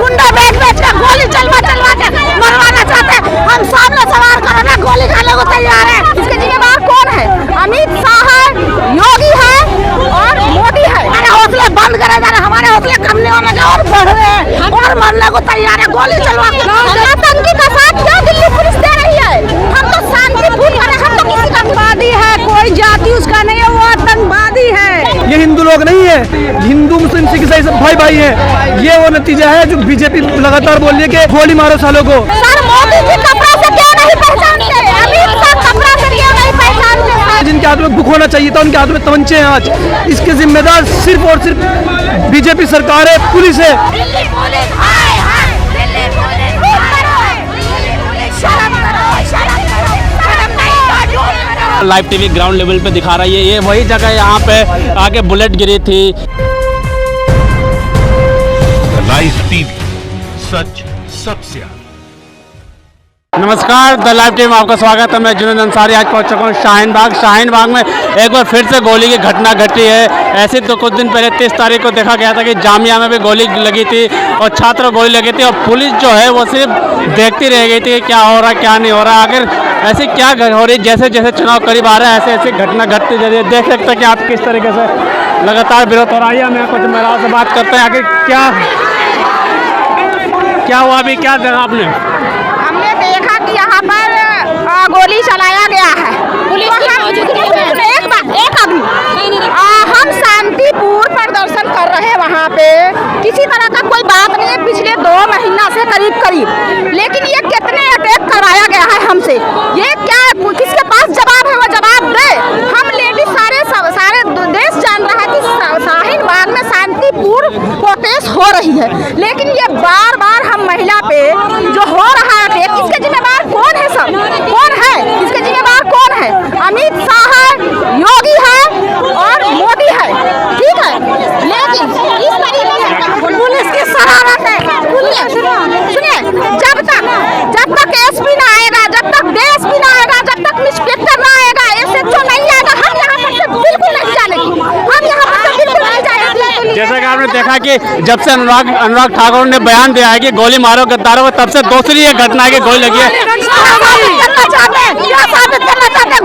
गुंडा बेच के गोली चलवा के मरवाना चाहते हैं। हम सामने सवार करो ना, गोली खाने को तैयार है। इसके जिम्मेदार कौन है? अमित शाह है, योगी है और मोदी है। हमारे हौसले बंद करे जा रहे, हमारे हौसले कम नहीं होने के और बढ़ रहे हैं और मरने को तैयार है। गोली चलवा के आतंकी का साथ क्यों दिल्ली पुलिस दे रही है? हम तो शांतिपूर्ण है, हम तो किसी का आतंकवादी है, कोई जाति उसका नहीं है, वो आतंकवादी है। ये हिंदू लोग नहीं है, हिंदू मुस्लिम सिख ईसाई सब भाई भाई है। ये वो नतीजा है जो बीजेपी लगातार बोल रही है कि गोली मारो सालों को। सर मोदी जी कपड़ा से क्यों नहीं पहचानते? अमित शाह कपड़ा से क्यों नहीं पहचानते? जिनके हाथ में बुक होना चाहिए था उनके हाथ में तमंचे हैं आज। इसके जिम्मेदार सिर्फ और सिर्फ बीजेपी सरकार है, पुलिस है। दिल्ली पुलिस हाय हाय, दिल्ली पुलिस शर्म करो, शर्म नहीं तो झूठ करो। लाइव टीवी ग्राउंड लेवल पे दिखा रही है, ये वही जगह यहाँ पे आगे बुलेट गिरी थी। लाइव टीवी, सच सबसे आगे। नमस्कार, द लाइव टीवी में आपका स्वागत है। मैं जुनैद अंसारी आज पहुंच चुका हूँ शाहीन बाग में एक बार फिर से गोली की घटना घटी है। ऐसे तो कुछ दिन पहले 30 तारीख को देखा गया था कि जामिया में भी गोली लगी थी और छात्र गोली लगी थी और पुलिस जो है वो सिर्फ देखती रह गई थी कि क्या हो रहा है क्या नहीं हो रहा। आखिर ऐसे क्या हो रही, जैसे जैसे चुनाव करीब आ रहा है ऐसे ऐसे घटना घटती जा रही है। देख सकते हैं कि आप किस तरीके से लगातार विरोध हो रहा है। मैं कुछ महिलाओं से बात करते हैं, आखिर क्या हुआ अभी, क्या देखा आपने? हमने देखा कि यहाँ पर गोली चलाया गया है। पुलिस एक आदमी हम शांतिपूर्ण प्रदर्शन कर रहे हैं वहाँ पे, किसी तरह का कोई बात नहीं है पिछले 2 महीना से करीब। लेकिन ये कितने अटैक कराया गया है हमसे, ये क्या किसके पास जवाब है? वो जवाब दे। हम लेडीज सारे देश जान रहा है कि शाहीन बाग में शांतिपूर्ण प्रोटेस्ट हो रही है, लेकिन ये बार हम महिला पे जो हो रहा है अटैक, इसके जिम्मेदार कौन है? सब कौन है? इसके जिम्मेदार कौन है? अमित शाह है, योगी है और मोदी है, ठीक है। लेकिन इस तरीके से पुलिस की शरारत है। सुनिए, जब तक एसपी ना आएगा, जब तक डीएसपी ना आएगा, जब तक इंस्पेक्टर ना आएगा, एसएचओ नहीं आएगा, हम यहाँ पर से बिल्कुल नहीं जानेंगे। हम यहाँ पर से बिल्कुल नहीं जाएंगे। जैसा कि आपने देखा कि जब से अनुराग ठाकुर ने बयान दिया है कि गोली मारो गद्दारों को, तब से दूसरी ये घटना है कि गोली लगी है।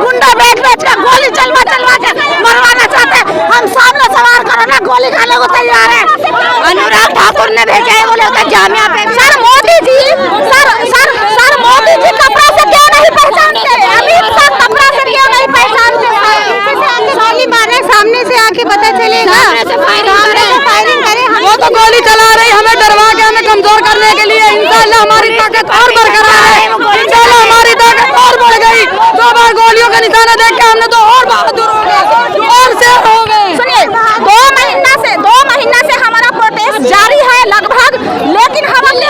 गुंडा बेच के गोली चलवा के मरवाना चाहते हैं। हम सामने सवार करो ना, गोली खाने को तैयार है। अनुराग ठाकुर ने भेजा है, बोले होता जामिया पे। सर मोदी जी कपड़ा से क्यों नहीं पहचानते? अमित शाह कपड़ा से क्यों नहीं पहचानते? गोली मारे सामने से आके पता चलेगा। फायरिंग करे, वो तो गोली चला रही हमें डरवा के, हमें कमजोर करने के लिए। इंशाल्लाह हमारी ताकत और बरकरार है, इंशाल्लाह हमारी ताकत और बढ़ गई। 2 बार गोलियों का निशाना देख के हमने तो और बहादुर हो गए, और से हो गए। सुनिए, 2 महीना से हमारा प्रोटेस्ट जारी है लगभग, लेकिन हम अपने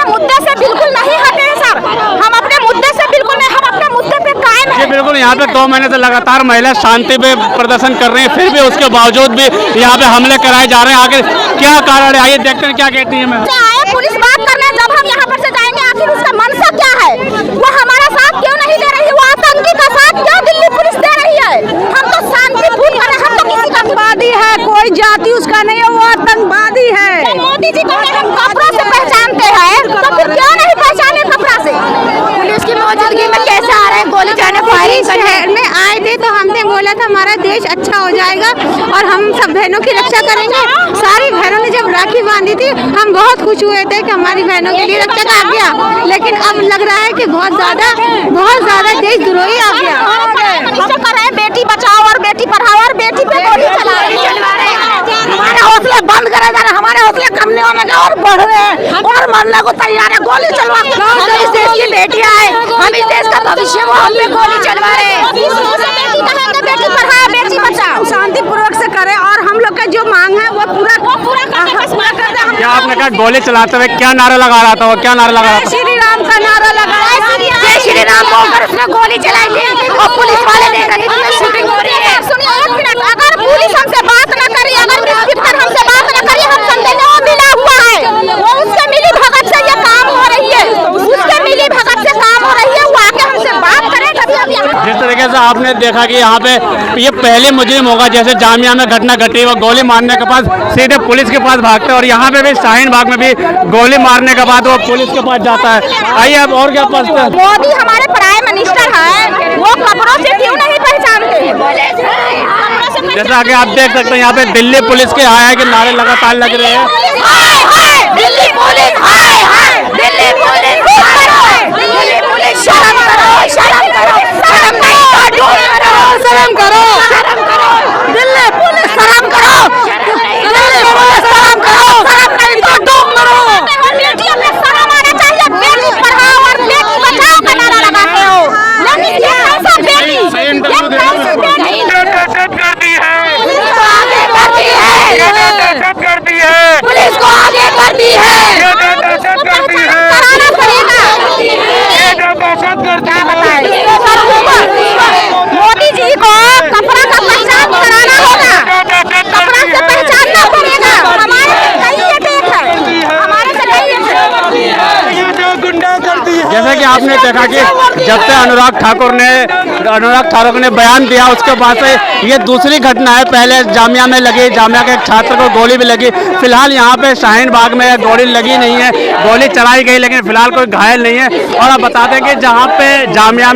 मुद्दे से बिल्कुल नहीं हटे हैं सर। हम अपने मुद्दे से बिल्कुल नहीं, हम अपने मुद्दे पे कायम हैं। बिल्कुल, यहाँ पे 2 महीने से लगातार महिला शांति पे प्रदर्शन कर रही है, फिर भी उसके बावजूद भी यहाँ पे हमले कराए जा रहे हैं। आखिर क्या कारण है, आइए देखते हैं क्या कहती है। मैं पुलिस बात करने जब हम यहाँ पर से जाएंगे, आखिर उसका मंशा क्या है? वो हमारा साथ क्यों नहीं दे रही? वो आतंकी का साथ क्यों दिल्ली पुलिस दे रही है? हम तो शांतिपूर्ण है, हम तो किसी का आतंकवादी है, कोई जाति उसका नहीं है, वो आतंकवादी है। तो मोदी जी को हम कपड़ों से पहचानते हैं, तो फिर क्यों नहीं पहचाने कपड़ा से? पुलिस की मौजूदगी में कैसे आ रहे हैं गोली चलाने? फायरिंग शहर में आए थे तो हमने बोला था हमारा देश अच्छा हो जाएगा और हम सब बहनों की रक्षा करेंगे। सारी बहनों ने जब राखी बांधी थी, हम बहुत खुश हुए थे कि हमारी बहनों के लिए रक्षक आ गया, लेकिन अब लग रहा है कि बहुत ज्यादा देशद्रोही आ गया। कर रहे हैं बेटी बचाओ और बेटी पढ़ाओ और बेटी पे गोली चला रहे हैं। हमारे हौसले बंद करे जा रहे, हमारे हौसले कम नहीं होने के और बढ़ रहे हैं और मरने को तैयार है। गोली चलवा के हम इस देश की बेटियां हैं, हम इस देश का भविष्य, वो हम पे गोली चलवा रहे हैं। बेटी पढ़ाओ बेटी बचाओ शांतिपूर्वक से करें और हम लोग का जो मांग है वो पूरा कर दे। क्या आपने कहा गोली चलाते हुए क्या नारा लगा रहा था? वो क्या नारा लगा रहा था? श्री राम का नारा लगाया, जय श्री राम बोलकर उसने गोली चलाई थी और पुलिस वाले देख रहे थे शूटिंग हो रही है। सुनिए एक मिनट, अगर पुलिस हमसे बात न करी, अगर इंस्पेक्टर हमसे बात न करी, हम संदेह मिला हुआ है, वो उसके मिली भगत से ये काम हो रही है, उसके मिली भगत से काम हो रही है, वो आके हमसे बात करे तभी हम यहाँ। जिस तरीके से आपने देखा कि यहाँ पे ये पहले मुजरिम होगा, जैसे जामिया में घटना घटी, वो गोली मारने के बाद सीधे पुलिस के पास भागता है, और यहाँ पे भी शाहीन बाग में भी गोली मारने के बाद वो पुलिस के पास जाता है। आइए अब और क्या पूछते हैं। मोदी हमारे प्राइम मिनिस्टर है, वो कपड़ों से क्यों नहीं पहचानते? जैसा कि आप देख सकते हैं यहाँ पे दिल्ली पुलिस के हाय के नारे लगातार लग रहे हैं। दिल्ली पुलिस हाय हाय, दिल्ली पुलिस दिल्ली पुलिस शर्म करो, शर्म करो, शर्म नहीं तो ढूंढ करो, शर्म करो, शर्म करो, दिल्ली पुलिस शर्म करो, दिल्ली पुलिस शर्म करो, शर्म नहीं तो ढूंढ करो। बेटियों में शर्म आना चाहिए, बेटी पढ़ाओ और बेटी बचाओ का नारा लगाते हो, लेकिन ये कैसा बेटी, ये कैसी बेटी पुलिस को आगे करती है, कराना पड़ेगा। मोदी जी को कपड़ा का पहचान कराना होगा, कपड़ा से पहचानना पड़ेगा। हमारे से कई अटैक है, हमारे से कई जैसे कि आपने देखा कि जब से अनुराग ठाकुर ने बयान दिया, उसके बाद से ये दूसरी घटना है। पहले जामिया में लगी, जामिया के एक छात्र को गोली भी लगी। फिलहाल यहाँ पे शाहीन बाग में गोली लगी नहीं है, गोली चलाई गई, लेकिन फिलहाल कोई घायल नहीं है। और आप बता दें कि जहाँ पे जामिया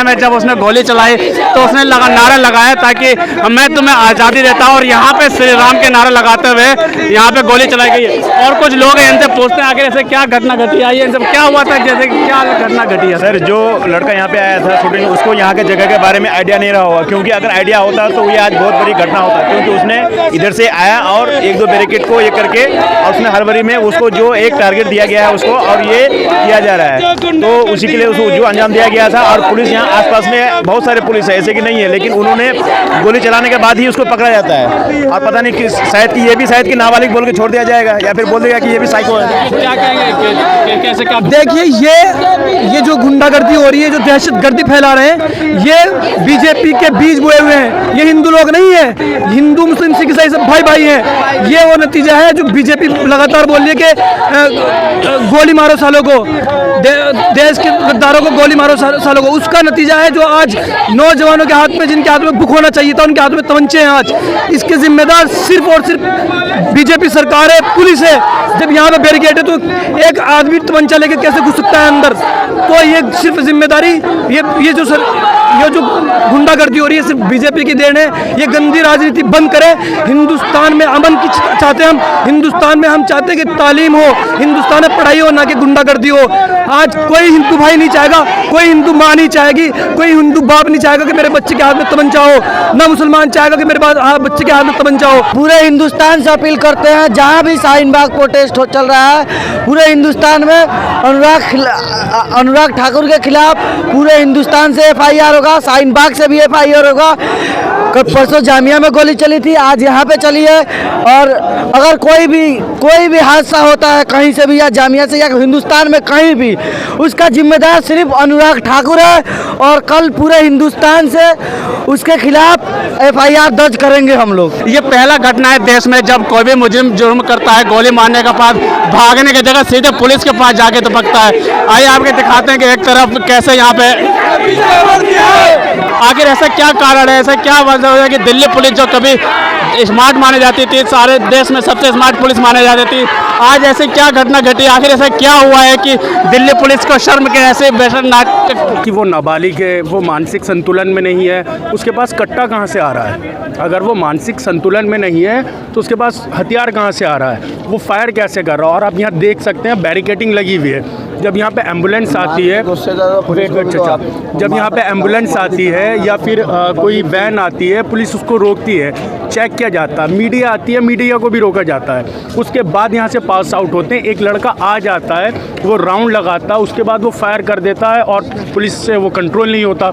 में जब उसने गोली चलाई तो उसने नारा लगाया ताकि मैं तुम्हें आज़ादी देता हूँ, और यहाँ पे श्री राम के नारे लगाते हुए यहाँ पे गोली चलाई गई है। और कुछ लोग हैं, इनसे पूछते हैं आखिर ऐसे क्या घटना घटी है, इनसे क्या हुआ था, जैसे कि क्या घटना घटी है। सर, जो लड़का यहाँ पे आया था शूटिंग, उसको यहाँ के जगह के बारे में आइडिया नहीं रहा होगा, क्योंकि अगर आइडिया होता तो ये आज बहुत बड़ी घटना होता, क्योंकि उसने इधर से आया और एक दो बैरिकेड को ये करके, और उसने हड़बड़ी में उसको जो एक टारगेट दिया गया है उसको, और ये किया जा रहा है, तो उसी के लिए उसको जो अंजाम दिया गया था। और पुलिस यहाँ आसपास में बहुत सारे पुलिस है, ऐसे कि नहीं है, लेकिन उन्होंने गोली चलाने के बाद ही उसको पकड़ा जाता है। और पता नहीं कि शायद कि ये भी शायद कि नाबालिग बोल के छोड़ दिया जाएगा, या फिर बोल देगा कि ये भी साइको है। क्या कहेंगे, कैसे क्या? देखिए, ये जो गुंडागर्दी हो रही है, जो दहशतगर्दी फैला रहे हैं, ये बीजेपी के बीज बोए हुए हैं। ये हिंदू लोग नहीं है, हिंदू मुस्लिम सिख ईसाई सब भाई भाई हैं। ये वो नतीजा है जो बीजेपी लगातार बोल रही है कि गोली मारो सालों को, देश के गद्दारों को गोली मारो सालों को। उसका नतीजा है जो आज नौजवानों के हाथ में, जिनके हाथ में बुक होना चाहिए था, उनके हाथ में तमंचे हैं आज। इसके जिम्मेदार सिर्फ और सिर्फ बीजेपी सरकार है, पुलिस है। जब यहाँ पे बैरिकेड है तो एक आदमी तमंचा लेके कैसे घुस सकता है अंदर? तो ये सिर्फ जिम्मेदारी, ये जो गुंडागर्दी हो रही है, सिर्फ बीजेपी की देन है। ये गंदी राजनीति बंद करें। हिंदुस्तान में अमन की चाहते हैं हम, हिंदुस्तान में हम चाहते हैं कि तालीम हो, हिंदुस्तान में पढ़ाई हो, ना कि गुंडागर्दी हो। आज कोई हिंदू भाई नहीं चाहेगा, कोई हिंदू माँ नहीं चाहेगी, कोई हिंदू बाप नहीं चाहेगा कि मेरे बच्चे के हाथ में तमंचा हो, ना मुसलमान चाहेगा कि मेरे बच्चे के हाथ में तमंचा हो। पूरे हिंदुस्तान से अपील करते हैं, जहाँ भी शाहीन बाग प्रोटेस्ट चल रहा है, पूरे हिंदुस्तान में अनुराग ठाकुर के खिलाफ पूरे हिंदुस्तान से FIR होगा, शाहीन बाग से भी FIR होगा। परसों जामिया में गोली चली थी, आज यहाँ पे चली है। और अगर कोई भी हादसा होता है कहीं से भी, या जामिया से या हिंदुस्तान में कहीं भी, उसका जिम्मेदार सिर्फ अनुराग ठाकुर है। और कल पूरे हिंदुस्तान से उसके खिलाफ FIR दर्ज करेंगे हम लोग। ये पहला घटना है देश में जब कोई भी मुजरिम जुर्म करता है, गोली मारने के बाद भागने की जगह सीधे पुलिस के पास जाके दबकता है। आइए आपके दिखाते हैं कि एक तरफ कैसे यहाँ पे आखिर ऐसा क्या कारण है, ऐसा क्या वजह है कि दिल्ली पुलिस जो कभी स्मार्ट माने जाती थी, सारे देश में सबसे स्मार्ट पुलिस माने जाती थी, आज ऐसे क्या घटना घटी? आखिर ऐसा क्या हुआ है कि दिल्ली पुलिस को शर्म के ऐसे बेशर्म नाटक? कि वो नाबालिग है, वो मानसिक संतुलन में नहीं है, उसके पास कट्टा कहाँ से आ रहा है? अगर वो मानसिक संतुलन में नहीं है तो उसके पास हथियार कहाँ से आ रहा है? वो फायर कैसे कर रहा है? और आप यहाँ देख सकते हैं बैरिकेडिंग लगी हुई है। जब यहाँ पे एम्बुलेंस आती है, जब यहाँ पे एम्बुलेंस आती है या फिर कोई वैन आती है, पुलिस उसको रोकती है, चेक किया जाता है, मीडिया आती है, मीडिया को भी रोका जाता है। उसके बाद यहाँ से पास आउट होते हैं। एक लड़का आ जाता है, वो राउंड लगाता है, उसके बाद वो फायर कर देता है और पुलिस से वो कंट्रोल नहीं होता।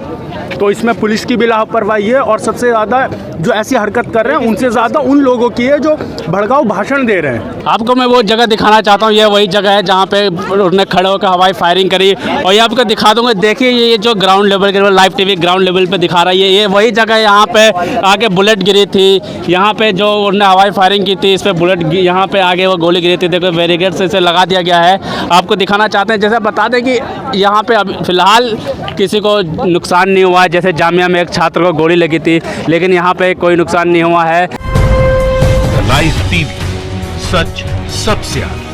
तो इसमें पुलिस की भी लापरवाही है और सबसे ज़्यादा जो ऐसी हरकत कर रहे हैं उनसे ज़्यादा उन लोगों की है जो भड़काऊ भाषण दे रहे हैं। आपको मैं वो जगह दिखाना चाहता हूँ, ये वही जगह है जहाँ पे उन्होंने खड़े होकर हवाई फायरिंग करी, और ये आपको दिखा दूंगा। देखिए ये जो ग्राउंड लेवल के लाइव टीवी ग्राउंड लेवल पे दिखा रहा है, ये वही जगह है यहाँ पे आगे बुलेट गिरी थी, यहाँ पे जो उन्होंने हवाई फायरिंग की थी इस पर बुलेट, यहाँ पे आगे वो गोली गिरी थी। देखो बैरिकेड से इसे लगा दिया गया है। आपको दिखाना चाहते हैं, जैसे बता दें कि यहाँ पे अभी फ़िलहाल किसी को नुकसान नहीं हुआ है। जैसे जामिया में एक छात्र को गोली लगी थी, लेकिन यहाँ पे कोई नुकसान नहीं हुआ है। लाइव टीवी, सच सबसे आगे।